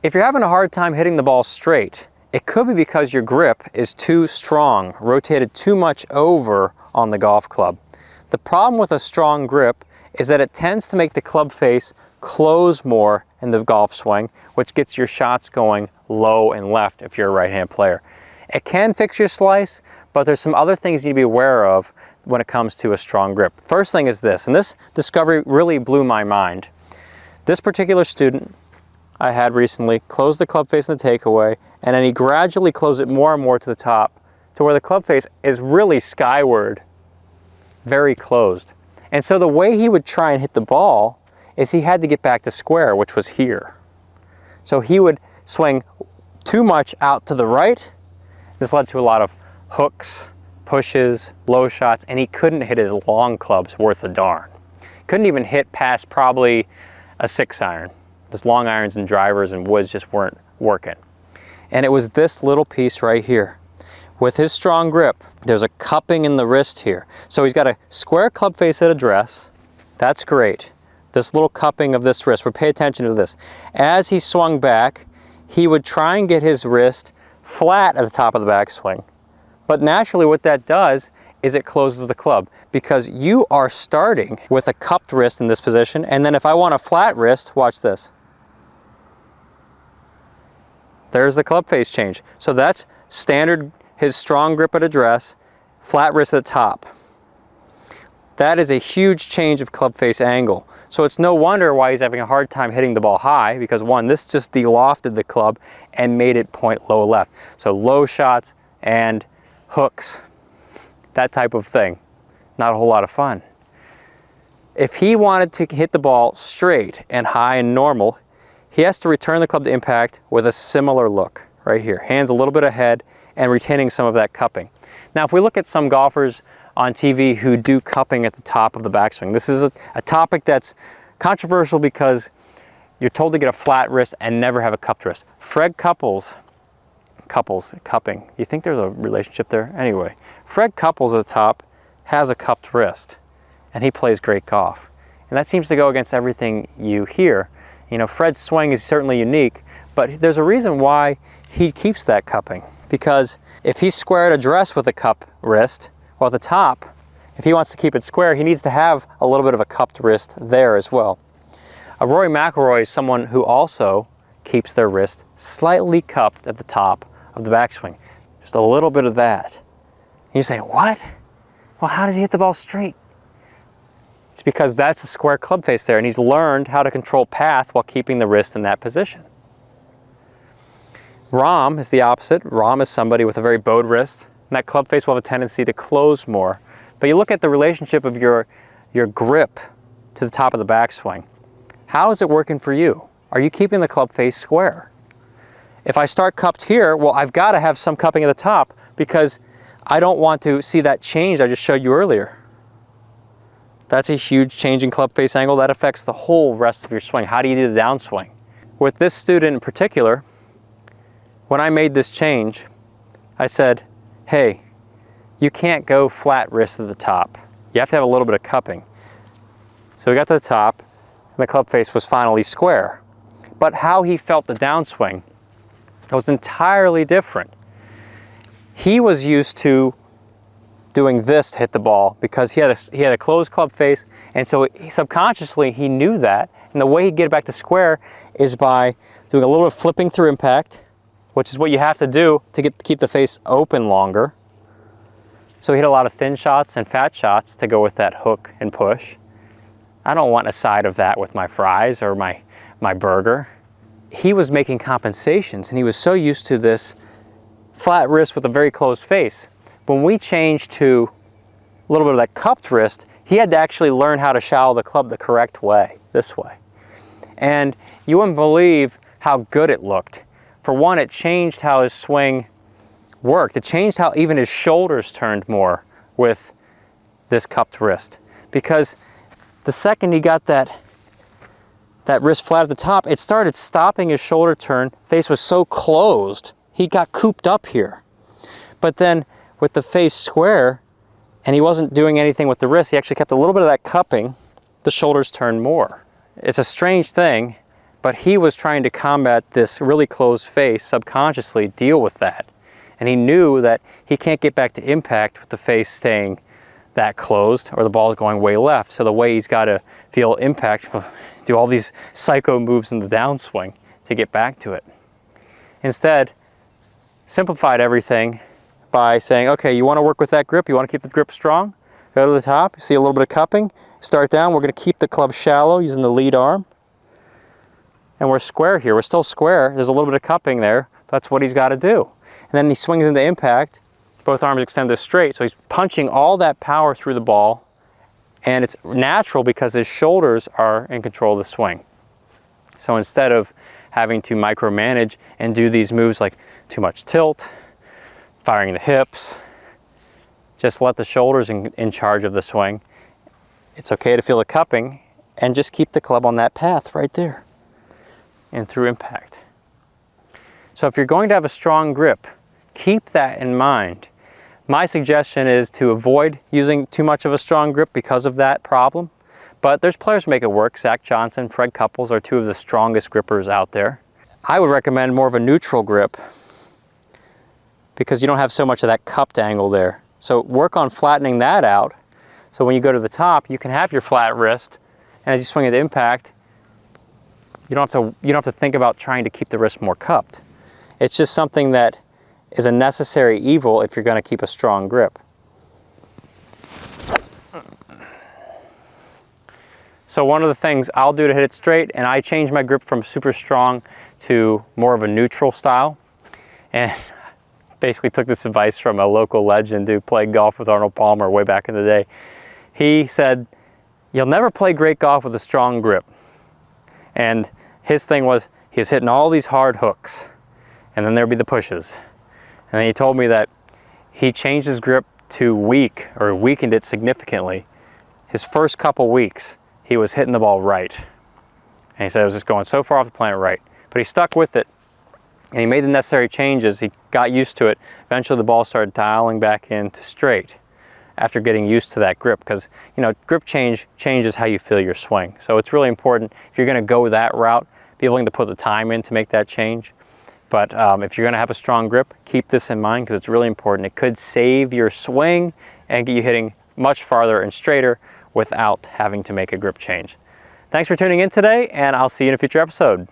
If you're having a hard time hitting the ball straight, it could be because your grip is too strong, rotated too much over on the golf club. The problem with a strong grip is that it tends to make the club face close more in the golf swing, which gets your shots going low and left if you're a right-hand player. It can fix your slice, but there's some other things you need to be aware of when it comes to a strong grip. First thing is this, and this discovery really blew my mind. This particular student I had recently closed the club face in the takeaway, and then he gradually closed it more and more to the top to where the club face is really skyward, very closed. And so the way he would try and hit the ball is he had to get back to square, which was here. So he would swing too much out to the right. This led to a lot of hooks, pushes, low shots, and he couldn't hit his long clubs worth a darn. Couldn't even hit past probably a 6-iron. Those long irons and drivers and woods just weren't working. And it was this little piece right here. With his strong grip, there's a cupping in the wrist here. So he's got a square club face at address. That's great. This little cupping of this wrist, but pay attention to this. As he swung back, he would try and get his wrist flat at the top of the backswing. But naturally what that does is it closes the club, because you are starting with a cupped wrist in this position, and then if I want a flat wrist, watch this. There's the club face change. So that's standard, his strong grip at address, flat wrist at the top. That is a huge change of club face angle. So it's no wonder why he's having a hard time hitting the ball high, because one, this just de-lofted the club and made it point low left. So low shots and hooks, that type of thing, not a whole lot of fun. If he wanted to hit the ball straight and high and normal, he has to return the club to impact with a similar look right here. Hands a little bit ahead and retaining some of that cupping. Now, if we look at some golfers on TV who do cupping at the top of the backswing, this is a topic that's controversial because you're told to get a flat wrist and never have a cupped wrist. Fred Couples, cupping. You think there's a relationship there? Anyway, Fred Couples at the top has a cupped wrist and he plays great golf. And that seems to go against everything you hear. You know, Fred's swing is certainly unique, but there's a reason why he keeps that cupping. Because if he's square at address with a cupped wrist, well, at the top, if he wants to keep it square, he needs to have a little bit of a cupped wrist there as well. Rory McIlroy is someone who also keeps their wrist slightly cupped at the top of the backswing. Just a little bit of that. And you say, what? Well, how does he hit the ball straight? It's because that's a square club face there, and he's learned how to control path while keeping the wrist in that position. Rahm is the opposite. Rahm is somebody with a very bowed wrist, and that club face will have a tendency to close more. But you look at the relationship of your grip to the top of the backswing. How is it working for you? Are you keeping the club face square? If I start cupped here, well, I've got to have some cupping at the top because I don't want to see that change I just showed you earlier. That's a huge change in club face angle. That affects the whole rest of your swing. How do you do the downswing? With this student in particular, when I made this change, I said, hey, you can't go flat wrist at the top. You have to have a little bit of cupping. So we got to the top, and the club face was finally square. But how he felt the downswing was entirely different. He was used to doing this to hit the ball because he had a closed club face, and so subconsciously he knew that, and the way he'd get it back to square is by doing a little bit of flipping through impact, which is what you have to do to keep the face open longer. So he hit a lot of thin shots and fat shots to go with that hook and push. I don't want a side of that with my fries or my burger. He was making compensations, and he was so used to this flat wrist with a very closed face. When we changed to a little bit of that cupped wrist, he had to actually learn how to shallow the club the correct way, this way. And you wouldn't believe how good it looked. For one, it changed how his swing worked. It changed how even his shoulders turned more with this cupped wrist. Because the second he got that wrist flat at the top, it started stopping his shoulder turn. Face was so closed, he got cooped up here. But then with the face square, and he wasn't doing anything with the wrist, he actually kept a little bit of that cupping, the shoulders turned more. It's a strange thing, But he was trying to combat this really closed face subconsciously, deal with that. And he knew that he can't get back to impact with the face staying that closed or the ball's going way left. So the way he's got to feel impact, do all these psycho moves in the downswing to get back to it. Instead, simplified everything by saying, okay, you want to work with that grip, you want to keep the grip strong, go to the top, see a little bit of cupping, start down, we're going to keep the club shallow using the lead arm. And we're square here, we're still square, there's a little bit of cupping there, that's what he's got to do. And then he swings into impact, both arms extended straight, so he's punching all that power through the ball, and it's natural because his shoulders are in control of the swing. So instead of having to micromanage and do these moves like too much tilt, firing the hips, just let the shoulders in charge of the swing. It's okay to feel the cupping and just keep the club on that path right there and through impact. So if you're going to have a strong grip, keep that in mind. My suggestion is to avoid using too much of a strong grip because of that problem. But there's players who make it work. Zach Johnson, Fred Couples are two of the strongest grippers out there. I would recommend more of a neutral grip because you don't have so much of that cupped angle there. So work on flattening that out. So when you go to the top, you can have your flat wrist, and as you swing at impact, you don't have to think about trying to keep the wrist more cupped. It's just something that is a necessary evil if you're going to keep a strong grip. So one of the things I'll do to hit it straight, and I changed my grip from super strong to more of a neutral style, and basically took this advice from a local legend who played golf with Arnold Palmer way back in the day. He said, you'll never play great golf with a strong grip. And his thing was, he was hitting all these hard hooks, and then there'd be the pushes. And then he told me that he changed his grip to weak, or weakened it significantly. His first couple weeks, he was hitting the ball right. And he said it was just going so far off the planet right. But he stuck with it, and he made the necessary changes. He got used to it. Eventually the ball started dialing back into straight after getting used to that grip, because grip change changes how you feel your swing. So it's really important, if you're going to go that route, be willing to put the time in to make that change. But if you're going to have a strong grip, keep this in mind because it's really important. It could save your swing and get you hitting much farther and straighter without having to make a grip change. Thanks for tuning in today, and I'll see you in a future episode.